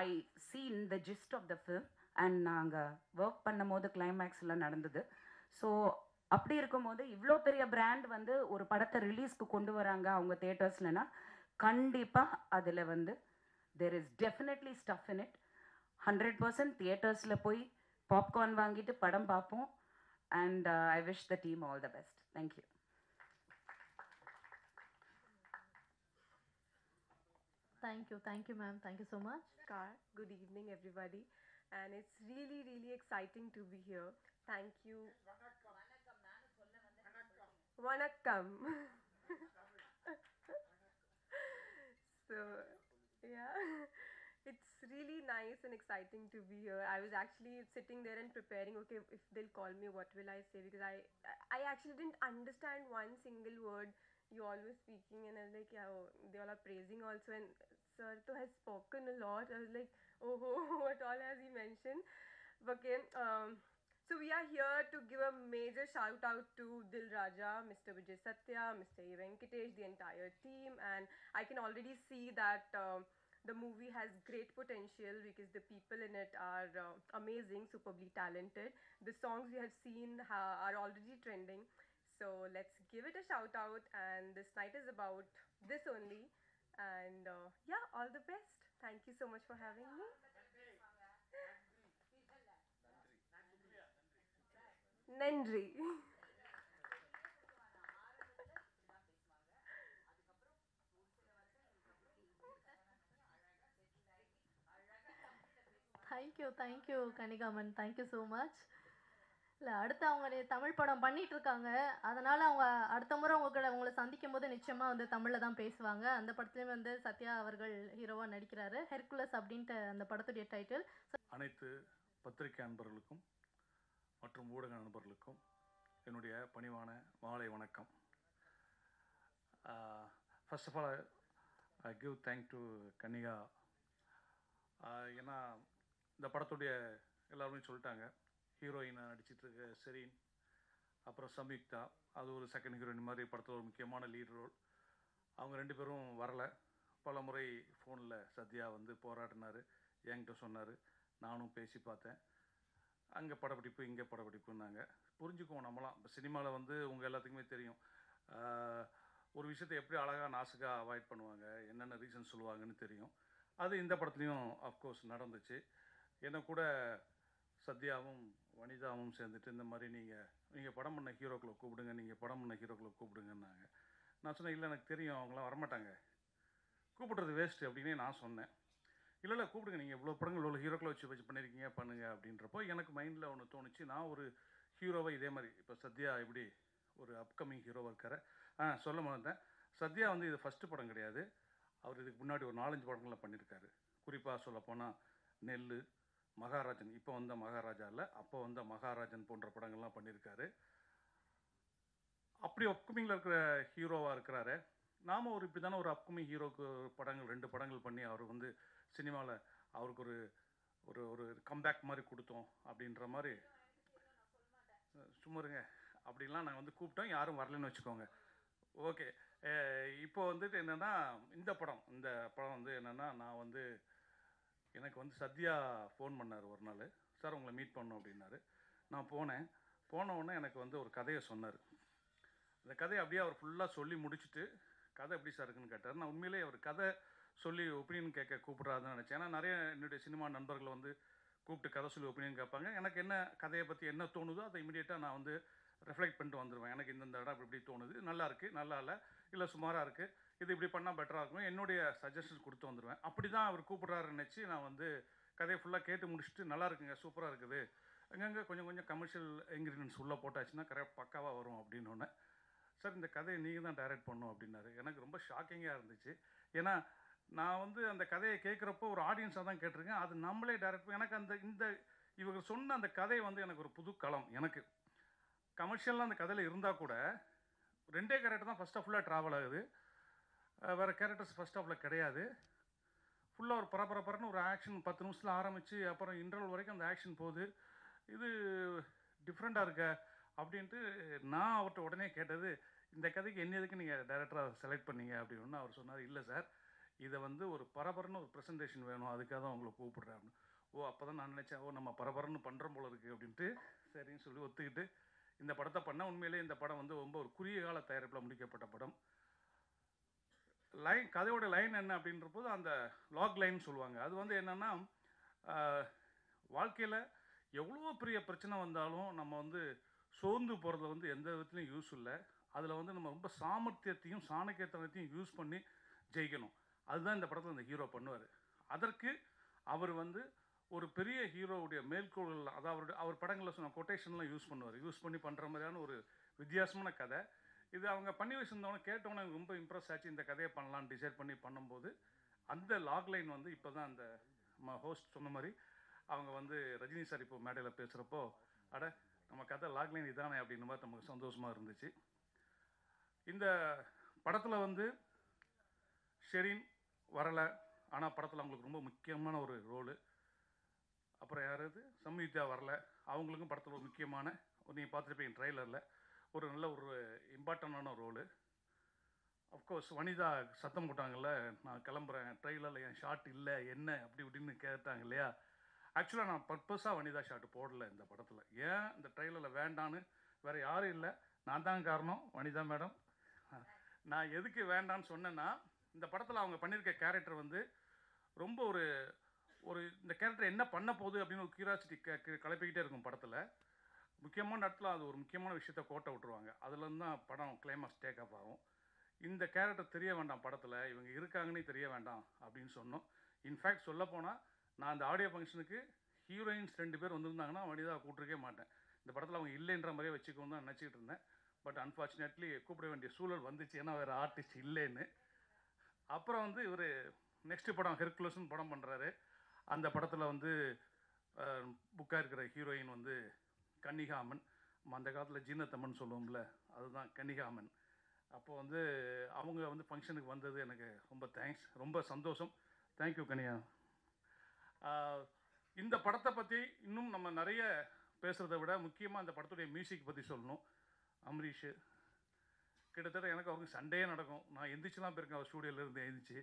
I seen the gist of the film and நாங்கள் ஒர்க் பண்ணும் போது கிளைமேக்ஸ்லாம் நடந்தது. ஸோ அப்படி இருக்கும்போது இவ்வளோ பெரிய பிராண்ட் வந்து ஒரு படத்தை ரிலீஸ்க்கு கொண்டு வராங்க அவங்க தேட்டர்ஸ்லனா, கண்டிப்பாக அதில் வந்து there is definitely stuff in it. 100% தியேட்டர்ஸில் போய் பாப்கார்ன் வாங்கிட்டு படம் பார்ப்போம். And I wish the team all the best. Thank you. Thank you ma'am, thank you so much. Good evening everybody, and it's really exciting to be here. Thank you. Vanakkam. So yeah, it's really nice and exciting to be here. I was actually sitting there and preparing, okay, if they'll call me what will I say, because I actually didn't understand one single word you all were speaking, and I was like, yeah, oh, they all are praising also, and sir to has spoken a lot. I was like, oh, what all has he mentioned? Okay, so we are here to give a major shout out to Dil Raja, Mr. Vijay Satya, Mr. A. Venkatesh, the entire team, and I can already see that the movie has great potential because the people in it are amazing, superbly talented. The songs we have seen are already trending. So let's give it a shout out, and this night is about this only. And yeah, all the best. Thank you so much for having me. Nandri. Thank you கனிகாமன், thank you so much. இல்லை, அடுத்து அவங்க தமிழ் படம் பண்ணிட்டு இருக்காங்க. அதனால அவங்க அடுத்த முறை உங்களை சந்திக்கும் போது நிச்சயமாக வந்து தமிழில் தான் பேசுவாங்க. அந்த படத்துலேயுமே வந்து சத்யா அவர்கள் ஹீரோவாக நடிக்கிறாரு. ஹெர்குலஸ் அப்படின்ட்டு அந்த படத்துடைய டைட்டில். அனைத்து பத்திரிகை நண்பர்களுக்கும் மற்றும் ஊடக நண்பர்களுக்கும் என்னுடைய பணிவான மாலை வணக்கம். First of all I give thank to Kannika. ஏன்னா இந்த படத்துடைய எல்லாருமே சொல்லிட்டாங்க, ஹீரோயினை நடிச்சிட்டு இருக்க செரீன், அப்புறம் சம்யுக்தா, அது ஒரு செகண்ட் ஹீரோயின் மாதிரி படத்தில் ஒரு முக்கியமான லீட் ரோல். அவங்க 2 பேரும் வரலை. பல முறை ஃபோனில் சத்யா வந்து போராடினார், என்கிட்ட சொன்னார். நானும் பேசி பார்த்தேன். அங்கே படப்பிடிப்பு, இங்கே படப்பிடிப்புன்னாங்க. புரிஞ்சுக்குவோம் நம்மளாம். இப்போ சினிமாவில் வந்து உங்கள் எல்லாத்துக்குமே தெரியும், ஒரு விஷயத்தை எப்படி அழகாக நாசுக்காக அவாய்ட் பண்ணுவாங்க, என்னென்ன ரீசன் சொல்லுவாங்கன்னு தெரியும். அது இந்த படத்துலையும் அஃப்கோர்ஸ் நடந்துச்சு. என்ன கூட சத்யாவும் வனிதாவும் சேர்ந்துட்டு இந்த மாதிரி நீங்கள் படம் பண்ண ஹீரோக்களை கூப்பிடுங்க, நீங்கள் படம் பண்ண ஹீரோக்களை கூப்பிடுங்கன்னாங்க. நான் சொன்னேன், இல்லை எனக்கு தெரியும் அவங்களாம் வரமாட்டாங்க, கூப்பிட்றது வேஸ்ட்டு அப்படின்னே நான் சொன்னேன். இல்லை கூப்பிடுங்க, நீங்கள் இவ்வளோ படங்கள் இவ்வளோ ஹீரோக்களை வச்சு பண்ணியிருக்கீங்க, பண்ணுங்க அப்படின்றப்போ எனக்கு மைண்டில் ஒன்று தோணுச்சு. நான் ஒரு ஹீரோவை இதே மாதிரி இப்போ சத்யா எப்படி ஒரு அப்கமிங் ஹீரோவாக இருக்கார். சொல்ல மறந்தேன், சத்யா வந்து இது ஃபஸ்ட்டு படம் கிடையாது. அவர் இதுக்கு முன்னாடி ஒரு 4-5 படங்களை பண்ணியிருக்காரு. குறிப்பாக சொல்லப்போனால் நெல், மகாராஜன், இப்போ வந்த மகாராஜா இல்லை, அப்போ வந்த மகாராஜன் போன்ற படங்கள்லாம் பண்ணியிருக்காரு. அப்படி அப்கமிங்கில் இருக்கிற ஹீரோவாக இருக்கிறாரு. நாம் ஒரு இப்படி தானே ஒரு அப்கமிங் ஹீரோக்கு படங்கள் 2 படங்கள் பண்ணி அவர் வந்து சினிமாவில் அவருக்கு ஒரு ஒரு ஒரு கம்பேக் மாதிரி கொடுத்தோம் அப்படின்ற மாதிரி. சும்மாருங்க, அப்படின்லாம் நாங்கள் வந்து கூப்பிட்டோம், யாரும் வரலன்னு வச்சுக்கோங்க. ஓகே, இப்போ வந்துட்டு என்னென்னா இந்த படம் வந்து என்னென்னா, நான் வந்து எனக்கு வந்து சத்யா ஃபோன் பண்ணார் ஒரு நாள். சார் உங்களை மீட் பண்ணோம் அப்படின்னாரு. நான் போன உடனே எனக்கு வந்து ஒரு கதையை சொன்னார். அந்த கதையை அப்படியே அவர் ஃபுல்லாக சொல்லி முடிச்சுட்டு கதை எப்படி சார் இருக்குன்னு கேட்டார். நான் உண்மையிலேயே அவர் கதை சொல்லி ஒப்பீனியன் கேட்க கூப்பிட்றாருன்னு நினச்சேன். ஏன்னா நிறைய என்னுடைய சினிமா நண்பர்கள் வந்து கூப்பிட்டு கதை சொல்லி ஒப்பீனியன் கேட்பாங்க. எனக்கு என்ன கதையை பற்றி என்ன தோணுதோ அதை இமீடியட்டாக நான் வந்து ரிஃப்ளெக்ட் பண்ணிட்டு வந்துடுவேன். எனக்கு இந்த இடம் இப்படி தோணுது, நல்லா இருக்குது, நல்லா இல்லை சுமாராக இருக்குது, இது இப்படி பண்ணால் பெட்டராக இருக்கும், என்னுடைய சஜஷன்ஸ் கொடுத்து வந்துடுவேன். அப்படி தான் அவர் கூப்பிட்றாருன்னு நினச்சி நான் வந்து கதையை ஃபுல்லாக கேட்டு முடிச்சுட்டு நல்லா இருக்குங்க, சூப்பராக இருக்குது, அங்கங்கே கொஞ்சம் கமர்ஷியல் இன்க்ரீடியன்ஸ் உள்ளே போட்டாச்சுன்னா கரெக்டாக பக்காவாக வரும் அப்படின்னு ஒன்று. சார் இந்த கதையை நீங்கள் தான் டைரக்ட் பண்ணணும் அப்படின்னாரு. எனக்கு ரொம்ப ஷாக்கிங்காக இருந்துச்சு. ஏன்னா நான் வந்து அந்த கதையை கேட்குறப்போ ஒரு ஆடியன்ஸாக தான் கேட்டிருக்கேன், அது நம்மளே டைரக்ட். எனக்கு இவங்க சொன்ன அந்த கதை வந்து எனக்கு ஒரு புது களம். எனக்கு கமர்ஷியலாக அந்த கதையில் இருந்தால் கூட 2 கேரக்டர் தான் ஃபஸ்ட் ஆஃபில் ட்ராவல் ஆகுது, வேறு கேரக்டர்ஸ் ஃபஸ்ட் ஆஃபில் கிடையாது. ஃபுல்லாக ஒரு பரபரப்புன்னு ஒரு ஆக்ஷன் 10 நிமிஷத்தில் ஆரம்பித்து அப்புறம் இன்டர்வல் வரைக்கும் அந்த ஆக்ஷன் போகுது. இது டிஃப்ரெண்ட்டாக இருக்க அப்படின்ட்டு நான் அவர்கிட்ட உடனே கேட்டது, இந்த கதைக்கு என்ன எதுக்கு நீங்கள் டைரக்டராக செலக்ட் பண்ணீங்க அப்படின்னு. அவர் சொன்னார், இல்லை சார், இதை வந்து ஒரு பரபரன்னு ஒரு ப்ரெசன்டேஷன் வேணும், அதுக்காக தான் உங்களை கூப்பிட்றேன் அப்படின்னு. ஓ, அப்போ தான் நான் நினச்சேன், ஓ நம்ம பரபரன்னு பண்ணுறோம் போல இருக்குது அப்படின்ட்டு சரின்னு சொல்லி ஒத்துக்கிட்டு இந்த படத்தை பண்ணால். உண்மையிலே இந்த படம் வந்து ரொம்ப ஒரு குறுகிய கால தயாரிப்பில் முடிக்கப்பட்ட படம். கதையோட லைன் என்ன அப்படின்றபோது அந்த லாக் லைன் சொல்லுவாங்க. அது வந்து என்னென்னா, வாழ்க்கையில் எவ்வளோ பெரிய பிரச்சனை வந்தாலும் நம்ம வந்து சோர்ந்து போகிறதுல வந்து எந்த விதத்துலையும் யூஸ் இல்லை. அதில் வந்து நம்ம ரொம்ப சாமர்த்தியத்தையும் சாணக்கியத்தனத்தையும் யூஸ் பண்ணி ஜெயிக்கணும். அதுதான் இந்த படத்தில் இந்த ஹீரோ பண்ணுவார். அதற்கு அவர் வந்து ஒரு பெரிய ஹீரோவுடைய மேற்கோள்கள், அதாவது அவர் படங்களில் சொன்ன கொட்டேஷன்லாம் யூஸ் பண்ணி பண்ணுற மாதிரியான ஒரு வித்தியாசமான கதை இது. அவங்க பண்ணி வச்சுருந்தவங்க கேட்டவொன்னே எனக்கு ரொம்ப இம்ப்ரெஸ் ஆச்சு. இந்த கதையை பண்ணலான்னு டிசைட் பண்ணி பண்ணும்போது அந்த லாக் லைன் வந்து இப்போ தான் அந்த ஹோஸ்ட் சொன்ன மாதிரி அவங்க வந்து ரஜினி சார் இப்போ மேடையில் பேசுகிறப்போ, அட நம்ம கதை லாக் லைன் இதானே அப்படின்ற மாதிரி நமக்கு சந்தோஷமாக இருந்துச்சு. இந்த படத்தில் வந்து ஷெரீன் வரலை, ஆனால் படத்தில் அவங்களுக்கு ரொம்ப முக்கியமான ஒரு ரோலு. அப்புறம் யாராவது சம்யுக்தா வரலை, அவங்களுக்கும் படத்தில் ஒரு முக்கியமான, நீங்கள் பார்த்துருப்பீங்க ட்ரெய்லரில், ஒரு நல்ல ஒரு இம்பார்ட்டண்டான ரோலு. அஃப்கோர்ஸ் வனிதா சத்தம் போட்டாங்கல்ல, நான் கிளம்புறேன், ட்ரெய்லரில் என் ஷாட் இல்லை என்ன அப்படி இப்படின்னு கேட்டாங்க இல்லையா. ஆக்சுவலாக நான் பர்பஸாக வனிதா ஷாட் போடலை இந்த படத்தில். ஏன் இந்த ட்ரெய்லரில் வேண்டான்னு வேறு யாரும் இல்லை, நான் தான் காரணம், வனிதா மேடம். நான் எதுக்கு வேண்டான்னு சொன்னேன்னா, இந்த படத்தில் அவங்க பண்ணியிருக்க கேரக்டர் வந்து ரொம்ப ஒரு இந்த கேரக்டர் என்ன பண்ண போகுது அப்படின்னு ஒரு கியூரியாசிட்டி கிளப்பிக்கிட்டே இருக்கும் படத்தில். முக்கியமான இடத்துல அது ஒரு முக்கியமான விஷயத்த கோட்டை விட்டுருவாங்க. அதுலேருந்து தான் படம் கிளைமாக்ஸ் டேக் ஆஃப் ஆகும். இந்த கேரக்டர் தெரிய வேண்டாம் படத்தில், இவங்க இருக்காங்கன்னே தெரிய வேண்டாம் அப்படின்னு சொன்னோம். இன்ஃபேக்ட் சொல்லப்போனால் நான் அந்த ஆடியோ ஃபங்க்ஷனுக்கு ஹீரோயின்ஸ் 2 பேர் வந்திருந்தாங்கன்னா வனிதா கூப்பிட்ருக்கே மாட்டேன். இந்த படத்தில் அவங்க இல்லைன்ற மாதிரியே வச்சுக்கோன்னு தான் நினச்சிக்கிட்டு இருந்தேன். பட் அன்ஃபார்ச்சுனேட்லி கூப்பிட வேண்டிய சூழல் வந்துச்சு, ஏன்னா வேறு ஆர்டிஸ்ட் இல்லைன்னு. அப்புறம் வந்து இவர் நெக்ஸ்ட் படம் ஹெர்குலஸ்னு படம் பண்ணுறாரு. அந்த படத்தில் வந்து புக்காக இருக்கிற ஹீரோயின் வந்து கன்னிகாமன். அந்த காலத்தில் ஜீனத்தம்மன் சொல்லுவோம்ல, அதுதான் கன்னிகாமன். அப்போ வந்து அவங்க வந்து ஃபங்க்ஷனுக்கு வந்தது எனக்கு ரொம்ப தேங்க்ஸ், ரொம்ப சந்தோஷம். தேங்க்யூ கன்னிகா. இந்த படத்தை பற்றி இன்னும் நம்ம நிறைய பேசுகிறத விட முக்கியமாக இந்த படத்துடைய மியூசிக் பற்றி சொல்லணும். அம்ரீஷ் கிட்டத்தட்ட எனக்கு அவருக்கு சண்டையே நடக்கும். நான் எந்திரிச்சுலாம் போயிருக்கேன் அவர் ஸ்டூடியோலேருந்து எழுந்திரிச்சு.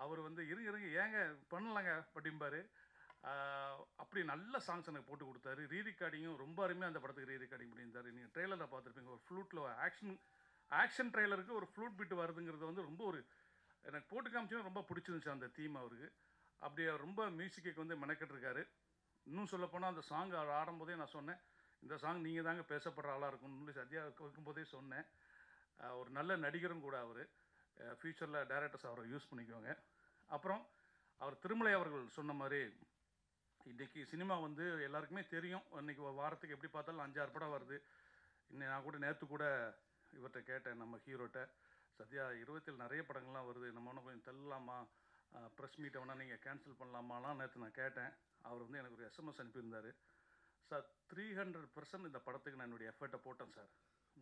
அவர் வந்து இருங்க ஏங்க பண்ணலாங்க அப்படிம்பார். அப்படி நல்ல சாங்ஸ் எனக்கு போட்டு கொடுத்தாரு. ரீரெக்கார்டிங்கும் ரொம்ப அருமையாக அந்த படத்துக்கு ரீரெக்கார்டிங் பண்ணியிருந்தார். நீங்கள் ட்ரெய்லரில் பார்த்துருப்பீங்க, ஒரு ஃப்ளூட்டில் ஆக்ஷன் ட்ரெய்லருக்கு ஒரு ஃப்ளூட் பிட்டு வருதுங்கிறது வந்து ரொம்ப எனக்கு போட்டு காமிச்சோன்னா ரொம்ப பிடிச்சிருந்துச்சு அந்த தீம் அவருக்கு. அப்படி அவர் ரொம்ப மியூசிக்கு வந்து மெனக்கெட்டுருக்காரு. இன்னும் சொல்லப்போனால் அந்த சாங் அவர் ஆடும்போதே நான் சொன்னேன், இந்த சாங் நீங்கள் தாங்க பேசப்படுற ஆளாக இருக்கும்னு சத்யா வைக்கும்போதே சொன்னேன். ஒரு நல்ல நடிகரும் கூட அவர். ஃப்யூச்சரில் டைரக்டர்ஸ் அவரை யூஸ் பண்ணிக்குவாங்க. அப்புறம் அவர் திருமலை அவர்கள் சொன்ன மாதிரி இன்றைக்கி சினிமா வந்து எல்லாருக்குமே தெரியும். இன்றைக்கி வாரத்துக்கு எப்படி பார்த்தாலும் 5-6 படம் வருது. இன்னும் நான் கூட நேற்று கூட இவர்கிட்ட கேட்டேன், நம்ம ஹீரோட்ட, சத்யா 27 நிறைய படங்கள்லாம் வருது, நம்ம ஒன்றும் கொஞ்சம் தள்ளலாமா, ப்ரெஸ் மீட்டை வேணால் நீங்கள் கேன்சல் பண்ணலாமாலாம் நேற்று நான் கேட்டேன். அவர் வந்து எனக்கு ஒரு எஸ்எம்எஸ் அனுப்பியிருந்தார். சார் 300% இந்த படத்துக்கு நான் என்னுடைய எஃபர்ட்டை போட்டேன் சார்,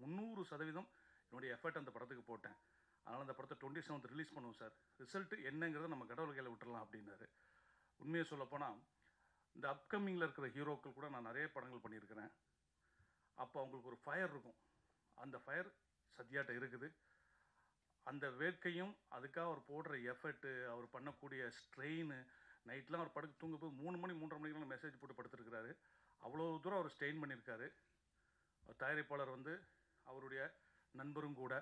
300% என்னுடைய எஃபர்ட் அந்த படத்துக்கு போட்டேன். அதனால் அந்த படத்தை 27th ரிலீஸ் பண்ணுவோம் சார், ரிசல்ட்டு என்னங்கிறத நம்ம கடவுள் கையில் விட்டுடலாம் அப்படின்னாரு. உண்மையை சொல்லப்போனால் இந்த அப்கமிங்கில் இருக்கிற ஹீரோக்கள் கூட நான் நிறைய படங்கள் பண்ணியிருக்கிறேன். அப்போ அவங்களுக்கு ஒரு ஃபயர் இருக்கும், அந்த ஃபயர் சத்யாட்ட இருக்குது. அந்த வேட்கையும் அதுக்காக அவர் போடுற எஃபர்ட்டு, அவர் பண்ணக்கூடிய ஸ்ட்ரெயின், நைட்லாம் அவர் படுக்க தூங்கும்போது 3 மணி 3:30 மணிக்கெல்லாம் மெசேஜ் போட்டு படுத்துருக்கிறாரு. அவ்வளோ தூரம் அவர் ஸ்ட்ரெயின் பண்ணியிருக்காரு. தயாரிப்பாளர் வந்து அவருடைய நண்பரும் கூட.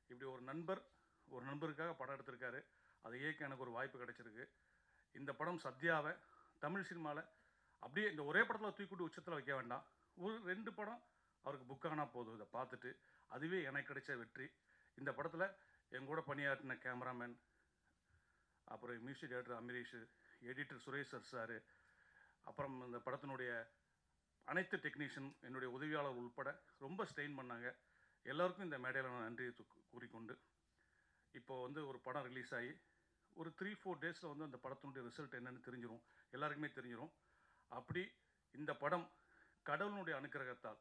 இப்படி ஒரு நண்பருக்காக படம் எடுத்திருக்காரு. அதை இயக்க எனக்கு ஒரு வாய்ப்பு கிடைச்சிருக்கு. இந்த படம் சத்யாவை தமிழ் சினிமாவில் அப்படியே இந்த ஒரே படத்தில் தூக்கிட்டு உச்சத்தில் வைக்க வேண்டாம், ஒரு 2 படம் அவருக்கு புக் ஆனால் போதும். இதை பார்த்துட்டு அதுவே எனக்கு கிடைச்ச வெற்றி. இந்த படத்தில் எங்கூட பணியாற்றின கேமராமேன், அப்புறம் music director Amrish, editor Suresh sir, அப்புறம் இந்த படத்தினுடைய அனைத்து டெக்னீஷியன், என்னுடைய உதவியாளர் உள்பட ரொம்ப ஸ்ட்ரெயின் பண்ணாங்க. எல்லாருக்கும் இந்த மேடையில் நான் நன்றி கூறிக்கொண்டு, இப்போது வந்து ஒரு படம் ரிலீஸ் ஆகி ஒரு 3-4 டேஸில் வந்து அந்த படத்தினுடைய ரிசல்ட் என்னென்னு தெரிஞ்சிடும், எல்லாருக்குமே தெரிஞ்சிடும். அப்படி இந்த படம் கடவுளுடைய அனுக்கிரகத்தால்,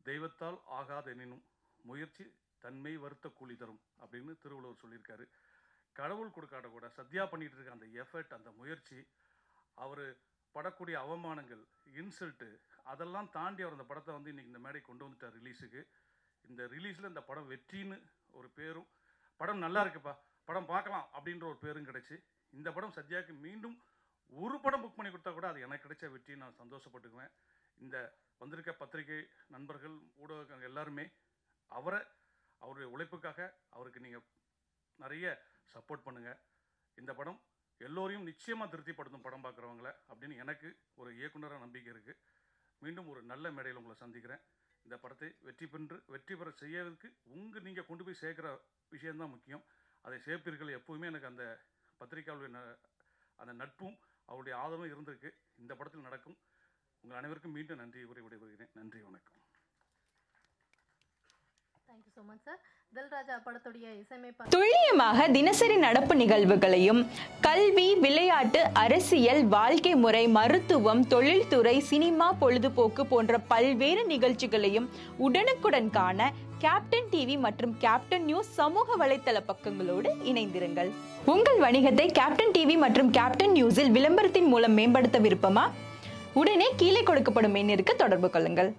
தெய்வத்தால் ஆகாத எனினும் முயற்சி தன்மை வருத்த கூலி தரும் அப்படின்னு திருவள்ளுவர் சொல்லியிருக்காரு. கடவுள் கொடுக்காட்ட கூட சத்யா பண்ணிகிட்டு இருக்க அந்த எஃபர்ட், அந்த முயற்சி, அவர் படக்கூடிய அவமானங்கள், இன்சல்ட்டு, அதெல்லாம் தாண்டி அவர் அந்த படத்தை வந்து இன்றைக்கி இந்த மேடை கொண்டு வந்துட்டார் ரிலீஸுக்கு. இந்த ரிலீஸில் இந்த படம் வெற்றின்னு ஒரு பேரும், படம் நல்லா இருக்குப்பா, படம் பார்க்கலாம் அப்படின்ற ஒரு பேரும் கிடச்சி, இந்த படம் சத்யாவுக்கு மீண்டும் ஒரு படம் புக் பண்ணி கொடுத்தா கூட அது எனக்கு கிடைச்ச வெற்றி, நான் சந்தோஷப்பட்டுக்குவேன். இந்த வந்திருக்க பத்திரிகை நண்பர்கள், ஊடகங்கள் எல்லாருமே அவருடைய உழைப்புக்காக அவருக்கு நீங்கள் நிறைய சப்போர்ட் பண்ணுங்கள். இந்த படம் எல்லோரையும் நிச்சயமாக திருப்திப்படுத்தும் படம் பார்க்குறவங்கள அப்படின்னு எனக்கு ஒரு இயக்குனராக நம்பிக்கை இருக்குது. மீண்டும் ஒரு நல்ல மேடையில் உங்களை சந்திக்கிறேன். இந்த படத்தை வெற்றி பெற செய்யறதுக்கு நீங்கள் கொண்டு போய் சேர்க்குற விஷயந்தான் முக்கியம். அதை சேர்ப்பீர்கள். எப்போவுமே எனக்கு அந்த பத்திரிகையாளருடைய அந்த நட்பும் அவருடைய ஆதரவும் இருந்திருக்கு. இந்த படத்தில் நடக்கும். உங்கள் அனைவருக்கும் மீண்டும் நன்றி கூறி விடைபெறுகிறேன். நன்றி, வணக்கம். Thank you so much sir. Dilraja படத்துடைய இசையமைப்பாளர் துல்லியமாக தினசரி நடப்பு நிகழ்வுகளையும் கல்வி, விளையாட்டு, அரசியல், வாழ்க்கை முறை, மருத்துவம், தொழில்துறை, சினிமா, பொழுதுபோக்கு போன்ற பல்வேறு நிகழ்ச்சிகளையும் உடனுக்குடன் காண கேப்டன் டிவி மற்றும் கேப்டன் நியூஸ் சமூக வலைத்தள பக்கங்களோடு இணைந்திருங்கள். உங்கள் வணிகத்தை கேப்டன் டிவி மற்றும் கேப்டன் நியூஸில் விளம்பரத்தின் மூலம் மேம்படுத்த விருப்பமா? உடனே கீழே கொடுக்கப்படும் எண்ணிற்கு தொடர்பு கொள்ளுங்கள்.